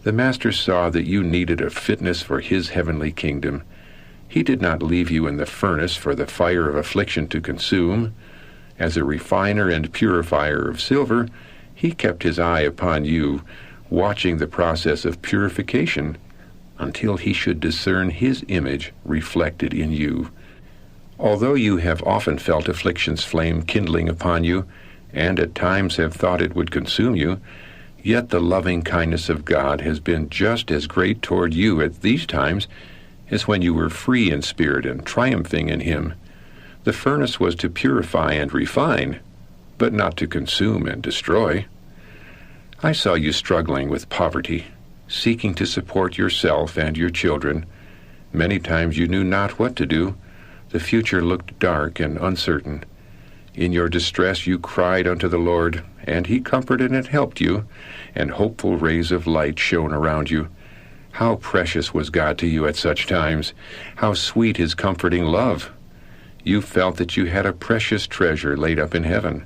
The Master saw that you needed a fitness for his heavenly kingdom. He did not leave you in the furnace for the fire of affliction to consume. As a refiner and purifier of silver, he kept his eye upon you, watching the process of purification until he should discern his image reflected in you. Although you have often felt affliction's flame kindling upon you, and at times have thought it would consume you, yet the loving kindness of God has been just as great toward you at these times as when you were free in spirit and triumphing in him. The furnace was to purify and refine, but not to consume and destroy. I saw you struggling with poverty, seeking to support yourself and your children. Many times you knew not what to do. The future looked dark and uncertain. In your distress you cried unto the Lord, and he comforted and helped you, and hopeful rays of light shone around you. How precious was God to you at such times! How sweet his comforting love! You felt that you had a precious treasure laid up in heaven.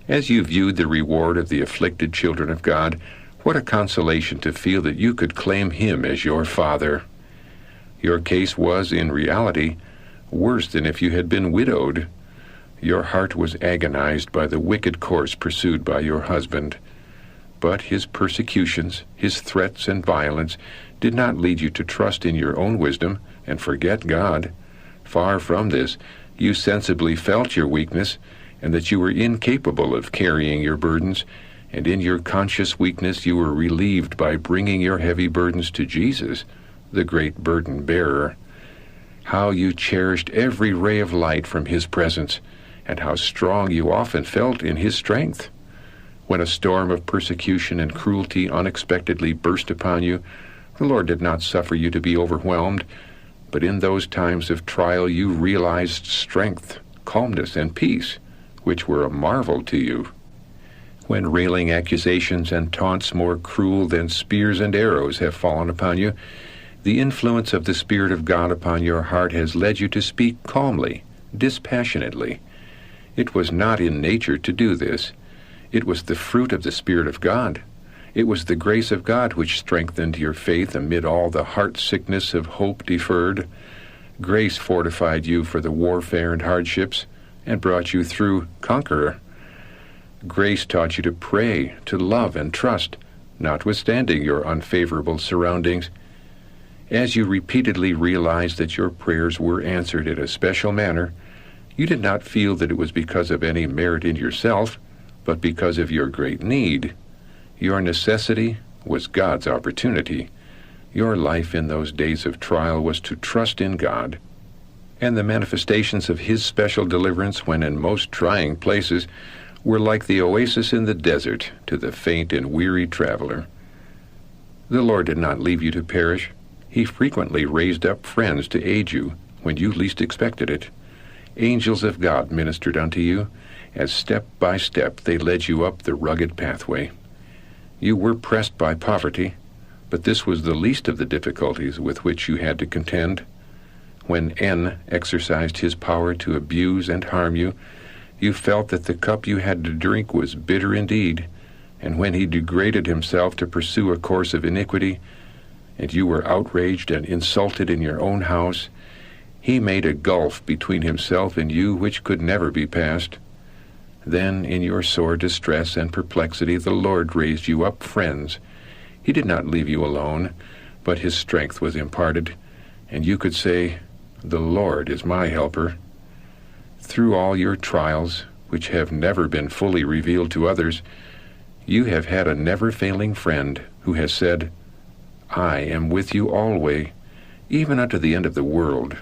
As you viewed the reward of the afflicted children of God, what a consolation to feel that you could claim him as your Father. Your case was, in reality, worse than if you had been widowed. Your heart was agonized by the wicked course pursued by your husband. But his persecutions, his threats and violence did not lead you to trust in your own wisdom and forget God. Far from this, you sensibly felt your weakness and that you were incapable of carrying your burdens, and in your conscious weakness you were relieved by bringing your heavy burdens to Jesus, the great burden bearer. How you cherished every ray of light from his presence, and how strong you often felt in his strength. When a storm of persecution and cruelty unexpectedly burst upon you, the Lord did not suffer you to be overwhelmed, but in those times of trial you realized strength, calmness, and peace, which were a marvel to you. When railing accusations and taunts more cruel than spears and arrows have fallen upon you, the influence of the Spirit of God upon your heart has led you to speak calmly, dispassionately. It was not in nature to do this. It was the fruit of the Spirit of God. It was the grace of God which strengthened your faith amid all the heart sickness of hope deferred. Grace fortified you for the warfare and hardships, and brought you through conqueror. Grace taught you to pray, to love, and trust, notwithstanding your unfavorable surroundings. As you repeatedly realized that your prayers were answered in a special manner, you did not feel that it was because of any merit in yourself, but because of your great need. Your necessity was God's opportunity. Your life in those days of trial was to trust in God. And the manifestations of his special deliverance when in most trying places were like the oasis in the desert to the faint and weary traveler. The Lord did not leave you to perish. He frequently raised up friends to aid you when you least expected it. Angels of God ministered unto you, as step by step they led you up the rugged pathway. You were pressed by poverty, but this was the least of the difficulties with which you had to contend. When N exercised his power to abuse and harm you, you felt that the cup you had to drink was bitter indeed, and when he degraded himself to pursue a course of iniquity, and you were outraged and insulted in your own house, he made a gulf between himself and you which could never be passed. Then, in your sore distress and perplexity, the Lord raised you up friends. He did not leave you alone, but his strength was imparted, and you could say, "The Lord is my helper." Through all your trials, which have never been fully revealed to others, you have had a never-failing friend who has said, "I am with you alway, even unto the end of the world."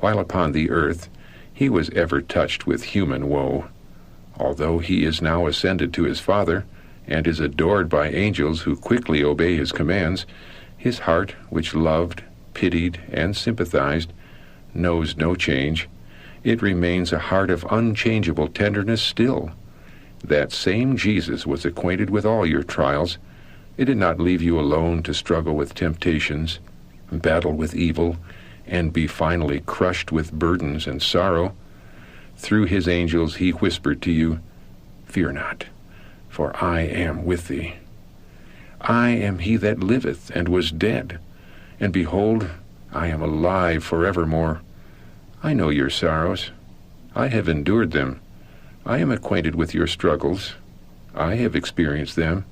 While upon the earth, he was ever touched with human woe. Although he is now ascended to his Father, and is adored by angels who quickly obey his commands, his heart, which loved, pitied, and sympathized, knows no change. It remains a heart of unchangeable tenderness still. That same Jesus was acquainted with all your trials. It did not leave you alone to struggle with temptations, battle with evil, and be finally crushed with burdens and sorrow. Through his angels he whispered to you, "Fear not, for I am with thee. I am he that liveth and was dead, and behold, I am alive forevermore. I know your sorrows. I have endured them. I am acquainted with your struggles. I have experienced them.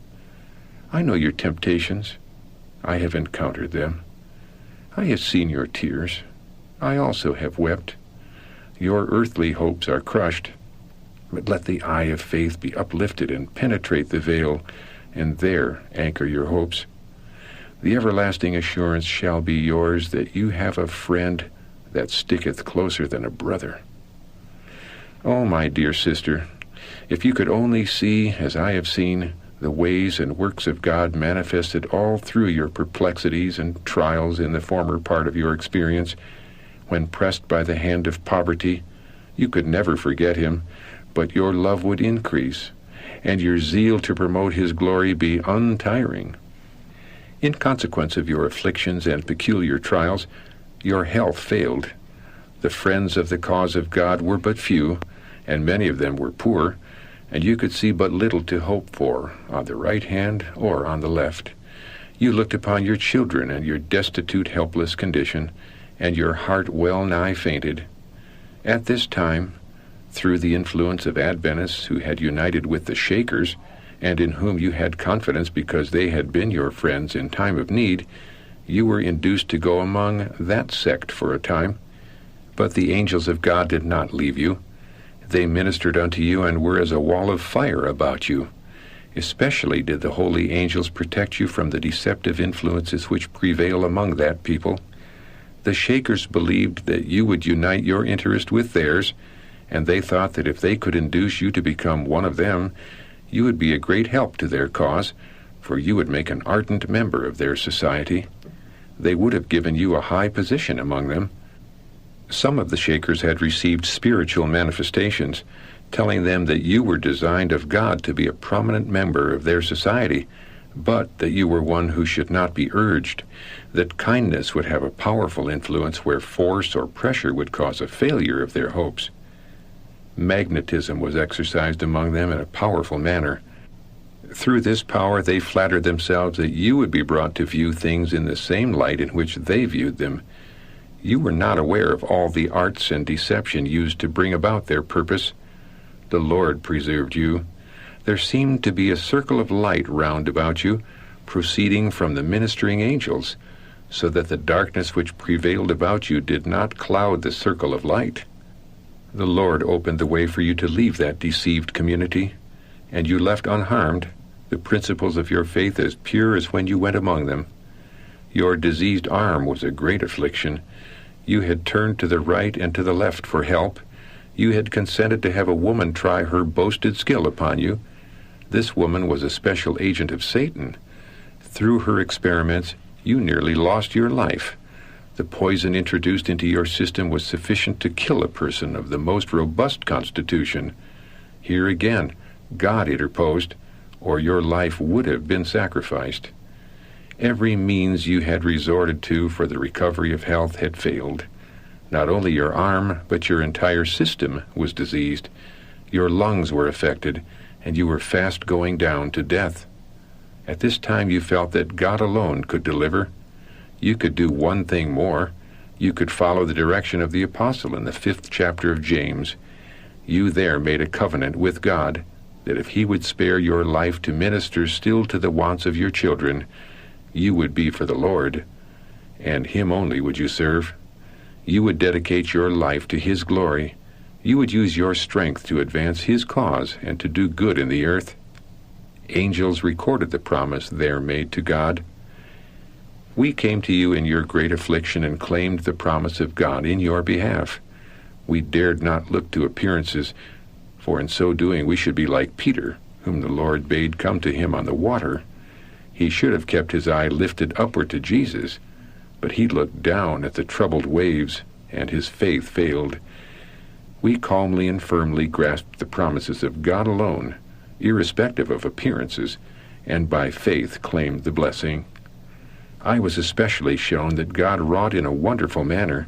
I know your temptations. I have encountered them. I have seen your tears. I also have wept. Your earthly hopes are crushed, but let the eye of faith be uplifted and penetrate the veil, and there anchor your hopes. The everlasting assurance shall be yours that you have a friend that sticketh closer than a brother. Oh, my dear sister, if you could only see, as I have seen, the ways and works of God manifested all through your perplexities and trials in the former part of your experience, when pressed by the hand of poverty, you could never forget him, but your love would increase, and your zeal to promote his glory be untiring. In consequence of your afflictions and peculiar trials, your health failed. The friends of the cause of God were but few, and many of them were poor, and you could see but little to hope for, on the right hand or on the left. You looked upon your children and your destitute, helpless condition, and your heart well nigh fainted. At this time, through the influence of Adventists who had united with the Shakers, and in whom you had confidence because they had been your friends in time of need, you were induced to go among that sect for a time. But the angels of God did not leave you. They ministered unto you and were as a wall of fire about you. Especially did the holy angels protect you from the deceptive influences which prevail among that people. The Shakers believed that you would unite your interest with theirs, and they thought that if they could induce you to become one of them, you would be a great help to their cause, for you would make an ardent member of their society. They would have given you a high position among them. Some of the Shakers had received spiritual manifestations, telling them that you were designed of God to be a prominent member of their society, but that you were one who should not be urged, that kindness would have a powerful influence where force or pressure would cause a failure of their hopes. Magnetism was exercised among them in a powerful manner. Through this power they flattered themselves that you would be brought to view things in the same light in which they viewed them. You were not aware of all the arts and deception used to bring about their purpose. The Lord preserved you. There seemed to be a circle of light round about you, proceeding from the ministering angels, so that the darkness which prevailed about you did not cloud the circle of light. The Lord opened the way for you to leave that deceived community, and you left unharmed the principles of your faith as pure as when you went among them. Your diseased arm was a great affliction. You had turned to the right and to the left for help. You had consented to have a woman try her boasted skill upon you. This woman was a special agent of Satan. Through her experiments, you nearly lost your life. The poison introduced into your system was sufficient to kill a person of the most robust constitution. Here again, God interposed, or your life would have been sacrificed. Every means you had resorted to for the recovery of health had failed. Not only your arm, but your entire system was diseased. Your lungs were affected, and you were fast going down to death. At this time you felt that God alone could deliver. You could do one thing more. You could follow the direction of the apostle in the 5th chapter of James. You there made a covenant with God that if he would spare your life to minister still to the wants of your children, you would be for the Lord, and him only would you serve. You would dedicate your life to his glory. You would use your strength to advance his cause and to do good in the earth. Angels recorded the promise there made to God. We came to you in your great affliction and claimed the promise of God in your behalf. We dared not look to appearances, for in so doing we should be like Peter, whom the Lord bade come to him on the water. He should have kept his eye lifted upward to Jesus, but he looked down at the troubled waves, and his faith failed. We calmly and firmly grasped the promises of God alone, irrespective of appearances, and by faith claimed the blessing. I was especially shown that God wrought in a wonderful manner,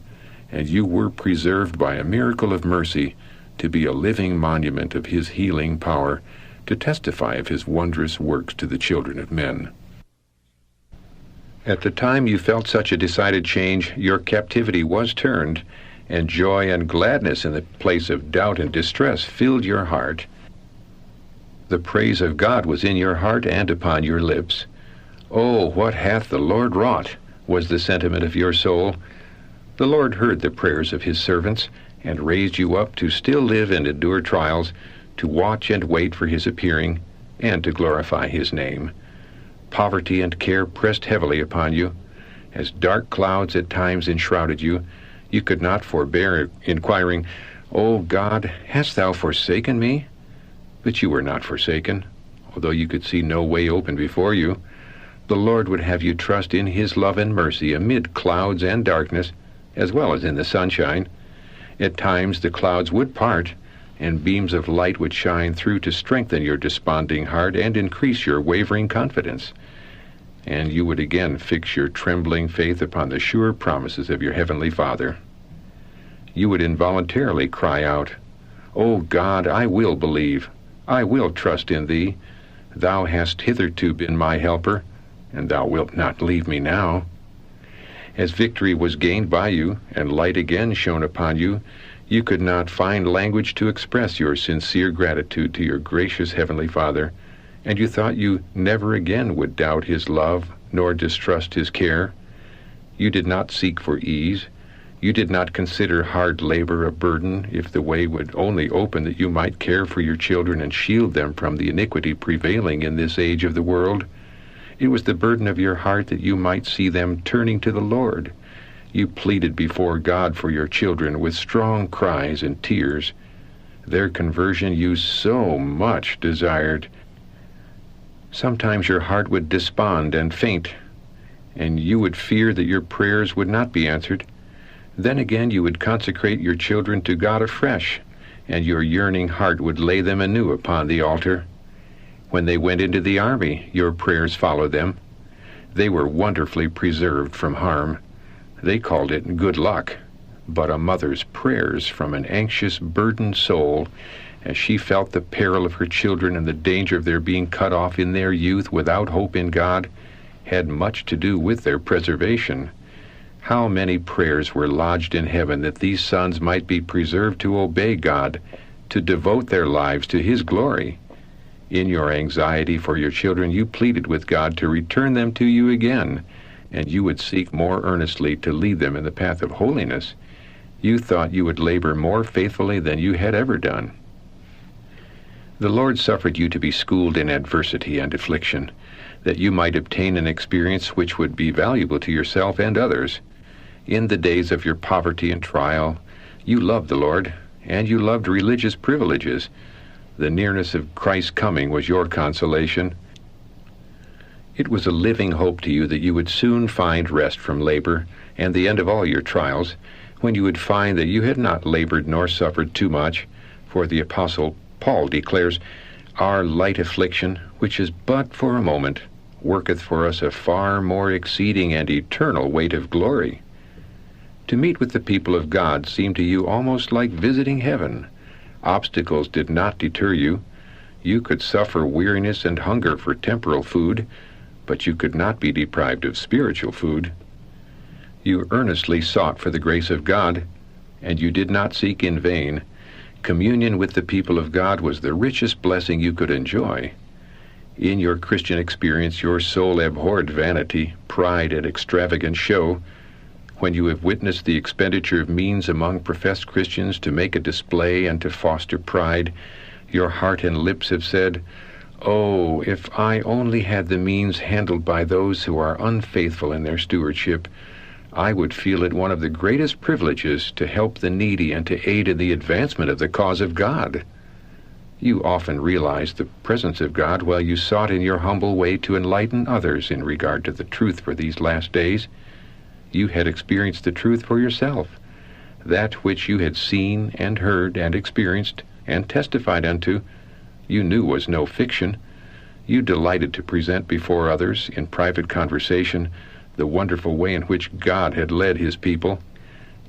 and you were preserved by a miracle of mercy to be a living monument of his healing power, to testify of his wondrous works to the children of men. At the time you felt such a decided change, your captivity was turned, and joy and gladness in the place of doubt and distress filled your heart. The praise of God was in your heart and upon your lips. "Oh, what hath the Lord wrought?" was the sentiment of your soul. The Lord heard the prayers of his servants, and raised you up to still live and endure trials, to watch and wait for his appearing, and to glorify his name. Poverty and care pressed heavily upon you. As dark clouds at times enshrouded you, you could not forbear inquiring, "O God, hast thou forsaken me?" But you were not forsaken, although you could see no way open before you. The Lord would have you trust in his love and mercy amid clouds and darkness, as well as in the sunshine. At times the clouds would part, and beams of light would shine through to strengthen your desponding heart and increase your wavering confidence. And you would again fix your trembling faith upon the sure promises of your heavenly Father. You would involuntarily cry out, "O God, I will believe. I will trust in thee. Thou hast hitherto been my helper, and thou wilt not leave me now." As victory was gained by you, and light again shone upon you, you could not find language to express your sincere gratitude to your gracious Heavenly Father, and you thought you never again would doubt his love, nor distrust his care. You did not seek for ease. You did not consider hard labor a burden, if the way would only open that you might care for your children and shield them from the iniquity prevailing in this age of the world. It was the burden of your heart that you might see them turning to the Lord. You pleaded before God for your children with strong cries and tears. Their conversion you so much desired. Sometimes your heart would despond and faint, and you would fear that your prayers would not be answered. Then again you would consecrate your children to God afresh, and your yearning heart would lay them anew upon the altar. When they went into the army, your prayers followed them. They were wonderfully preserved from harm. They called it good luck, but a mother's prayers from an anxious, burdened soul, as she felt the peril of her children and the danger of their being cut off in their youth without hope in God, had much to do with their preservation. How many prayers were lodged in heaven that these sons might be preserved to obey God, to devote their lives to his glory. In your anxiety for your children, you pleaded with God to return them to you again, and you would seek more earnestly to lead them in the path of holiness. You thought you would labor more faithfully than you had ever done. The Lord suffered you to be schooled in adversity and affliction, that you might obtain an experience which would be valuable to yourself and others. In the days of your poverty and trial, you loved the Lord, and you loved religious privileges. The nearness of Christ's coming was your consolation. It was a living hope to you that you would soon find rest from labor and the end of all your trials, when you would find that you had not labored nor suffered too much, for the Apostle Paul declares, "Our light affliction, which is but for a moment, worketh for us a far more exceeding and eternal weight of glory." To meet with the people of God seemed to you almost like visiting heaven. Obstacles did not deter you. You could suffer weariness and hunger for temporal food, but you could not be deprived of spiritual food. You earnestly sought for the grace of God, and you did not seek in vain. Communion with the people of God was the richest blessing you could enjoy. In your Christian experience, your soul abhorred vanity, pride, and extravagant show. When you have witnessed the expenditure of means among professed Christians to make a display and to foster pride, your heart and lips have said, "Oh, if I only had the means handled by those who are unfaithful in their stewardship, I would feel it one of the greatest privileges to help the needy and to aid in the advancement of the cause of God." You often realized the presence of God while you sought in your humble way to enlighten others in regard to the truth for these last days. You had experienced the truth for yourself. That which you had seen and heard and experienced and testified unto, you knew was no fiction. You delighted to present before others in private conversation the wonderful way in which God had led his people.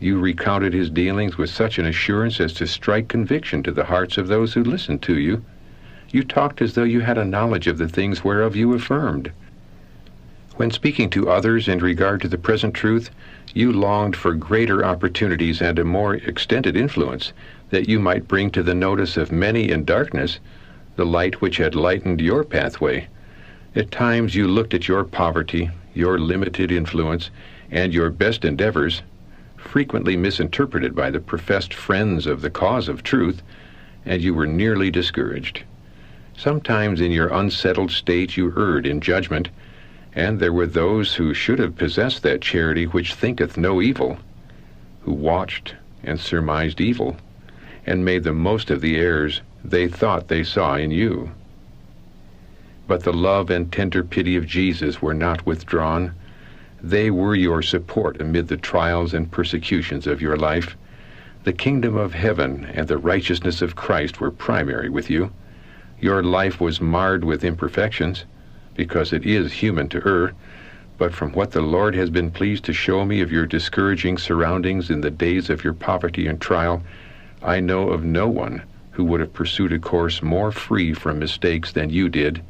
You recounted his dealings with such an assurance as to strike conviction to the hearts of those who listened to you. You talked as though you had a knowledge of the things whereof you affirmed. When speaking to others in regard to the present truth, you longed for greater opportunities and a more extended influence, that you might bring to the notice of many in darkness the light which had lightened your pathway. At times you looked at your poverty, your limited influence, and your best endeavors, frequently misinterpreted by the professed friends of the cause of truth, and you were nearly discouraged. Sometimes in your unsettled state you erred in judgment, and there were those who should have possessed that charity which thinketh no evil, who watched and surmised evil, and made the most of the errors they thought they saw in you. But the love and tender pity of Jesus were not withdrawn. They were your support amid the trials and persecutions of your life. The kingdom of heaven and the righteousness of Christ were primary with you. Your life was marred with imperfections, because it is human to err, but from what the Lord has been pleased to show me of your discouraging surroundings in the days of your poverty and trial, I know of no one who would have pursued a course more free from mistakes than you did,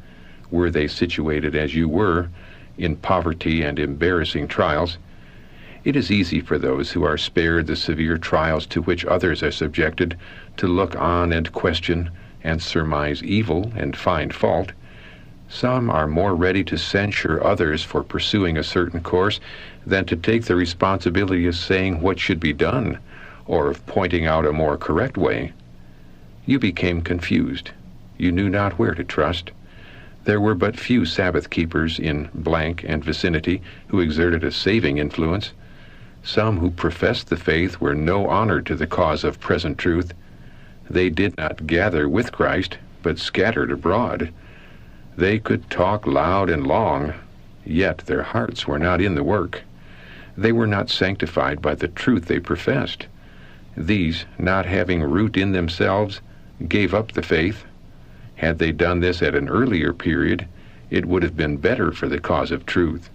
were they situated as you were, in poverty and embarrassing trials. It is easy for those who are spared the severe trials to which others are subjected to look on and question and surmise evil and find fault. Some are more ready to censure others for pursuing a certain course than to take the responsibility of saying what should be done, or of pointing out a more correct way. You became confused. You knew not where to trust. There were but few Sabbath keepers in blank and vicinity who exerted a saving influence. Some who professed the faith were no honor to the cause of present truth. They did not gather with Christ, but scattered abroad. They could talk loud and long, yet their hearts were not in the work. They were not sanctified by the truth they professed. These, not having root in themselves, gave up the faith. Had they done this at an earlier period, it would have been better for the cause of truth.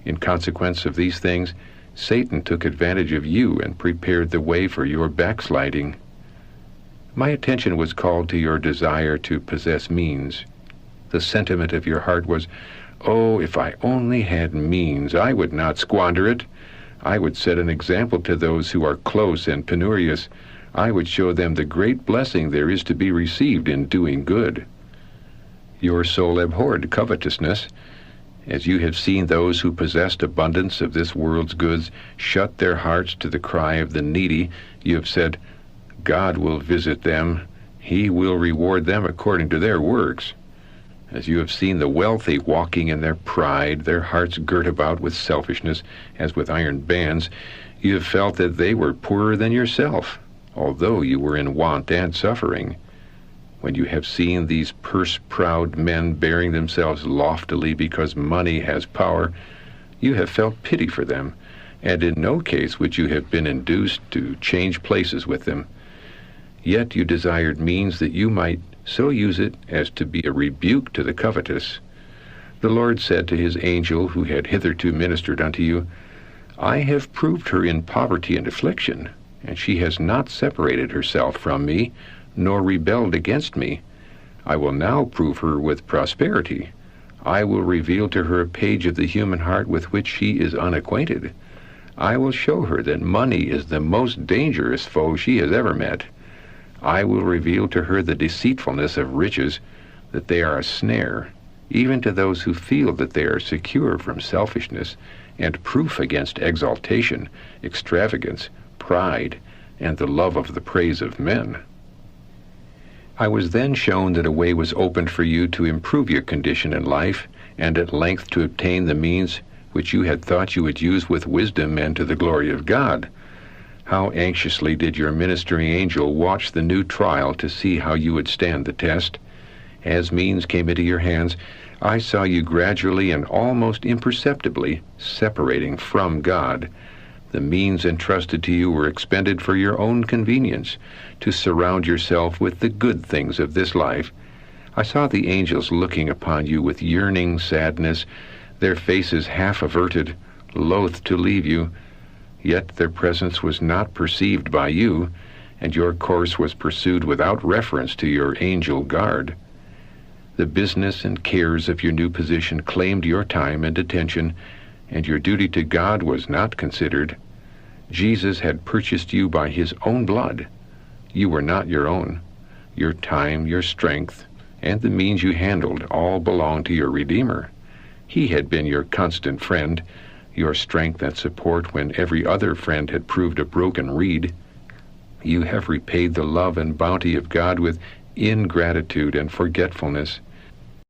In consequence of these things, Satan took advantage of you and prepared the way for your backsliding. My attention was called to your desire to possess means. The sentiment of your heart was, "Oh, if I only had means, I would not squander it. I would set an example to those who are close and penurious. I would show them the great blessing there is to be received in doing good." Your soul abhorred covetousness. As you have seen those who possessed abundance of this world's goods shut their hearts to the cry of the needy, you have said, "God will visit them. He will reward them according to their works." As you have seen the wealthy walking in their pride, their hearts girt about with selfishness as with iron bands, you have felt that they were poorer than yourself, although you were in want and suffering. When you have seen these purse-proud men bearing themselves loftily because money has power, you have felt pity for them, and in no case would you have been induced to change places with them. Yet you desired means that you might so use it as to be a rebuke to the covetous. The Lord said to his angel who had hitherto ministered unto you, "I have proved her in poverty and affliction, and she has not separated herself from me, nor rebelled against me. I will now prove her with prosperity. I will reveal to her a page of the human heart with which she is unacquainted. I will show her that money is the most dangerous foe she has ever met. I will reveal to her the deceitfulness of riches, that they are a snare, even to those who feel that they are secure from selfishness, and proof against exaltation, extravagance, pride, and the love of the praise of men." I was then shown that a way was opened for you to improve your condition in life, and at length to obtain the means which you had thought you would use with wisdom and to the glory of God. How anxiously did your ministering angel watch the new trial to see how you would stand the test. As means came into your hands, I saw you gradually and almost imperceptibly separating from God. The means entrusted to you were expended for your own convenience, to surround yourself with the good things of this life. I saw the angels looking upon you with yearning sadness, their faces half averted, loath to leave you. Yet their presence was not perceived by you, and your course was pursued without reference to your angel guard. The business and cares of your new position claimed your time and attention, and your duty to God was not considered. Jesus had purchased you by his own blood. You were not your own. Your time, your strength, and the means you handled all belonged to your Redeemer. He had been your constant friend, your strength and support when every other friend had proved a broken reed. You have repaid the love and bounty of God with ingratitude and forgetfulness.